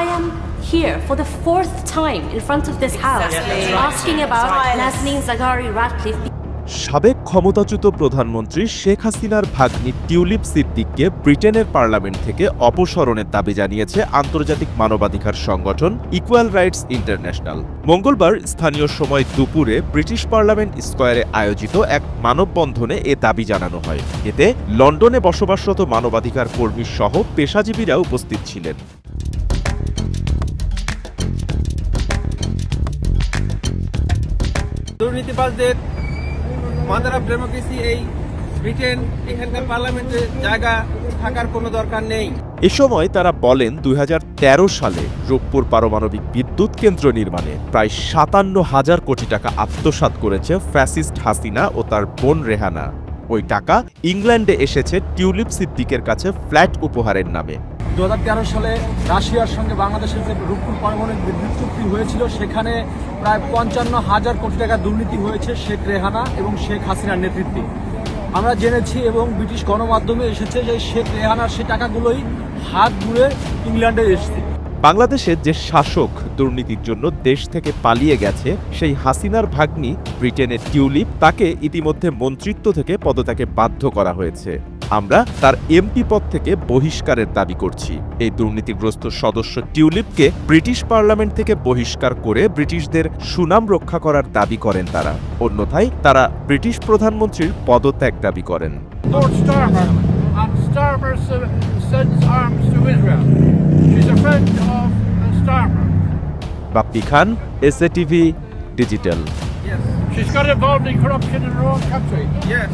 I am here for the fourth time in front of this house asking about Nazanin Zaghari Ratcliffe. সাবেক ক্ষমতাচ্যুত প্রধানমন্ত্রী শেখ হাসিনার ভাগ্নি tulip সিদ্দিককে ব্রিটেনের পার্লামেন্ট থেকে অপসারণের দাবি জানিয়েছে আন্তর্জাতিক মানবাধিকার সংগঠন ইকুয়াল রাইটস ইন্টারন্যাশনাল। মঙ্গলবার স্থানীয় সময় দুপুরে ব্রিটিশ পার্লামেন্ট স্কয়ারে আয়োজিত এক মানববন্ধনে এ দাবি জানানো হয়। এতে লন্ডনে বসবাসরত মানবাধিকার কর্মী সহ পেশাজীবীরা উপস্থিত ছিলেন। দুর্নীতিবাজদের মাদার অফ ডেমোক্রেসি এই ব্রিটেন, এখানকার পার্লামেন্টে জায়গা থাকার কোনো দরকার নেই। এ সময় তারা বলেন ২০১৩ সালে রূপপুর পারমাণবিক বিদ্যুৎ কেন্দ্র নির্মাণে প্রায় ৫৭,০০০ কোটি টাকা আত্মসাৎ করেছে ফ্যাসিস্ট হাসিনা ও তার বোন রেহানা। ওই টাকা ইংল্যান্ডে এসেছে টিউলিপ সিদ্দিকের কাছে ফ্ল্যাট উপহারের নামে। ২০১৩ সালে রাশিয়ার সঙ্গে বাংলাদেশের যে রূপপুর পারমাণবিক বিদ্যুৎ চুক্তি হয়েছিল, সেখানে প্রায় ৫৫,০০০ কোটি টাকা দুর্নীতি হয়েছে শেখ রেহানা এবং শেখ হাসিনার নেতৃত্বে। আমরা জেনেছি এবং ব্রিটিশ গণমাধ্যমে এসেছে যে শেখ রেহানার সে টাকাগুলোই হাত ঘুরে ইংল্যান্ডে এসেছে। বাংলাদেশের যে শাসক দুর্নীতির জন্য দেশ থেকে পালিয়ে গেছে, সেই হাসিনার ভাগ্নি ব্রিটেনের টিউলিপ, তাকে ইতিমধ্যে মন্ত্রিত্ব থেকে পদত্যাগে বাধ্য করা হয়েছে। আমরা তার এমপি পদ থেকে বহিষ্কারের দাবি করছি। এই দুর্নীতিগ্রস্ত সদস্য টিউলিপকে ব্রিটিশ পার্লামেন্ট থেকে বহিষ্কার করে ব্রিটিশদের সুনাম রক্ষা করার দাবি করেন তারা। অন্যথায় তারা ব্রিটিশ প্রধানমন্ত্রীর পদত্যাগ দাবি করেন। বাপ্পি খান, SA TV digital. She's got involved in corruption in her own country. Yes.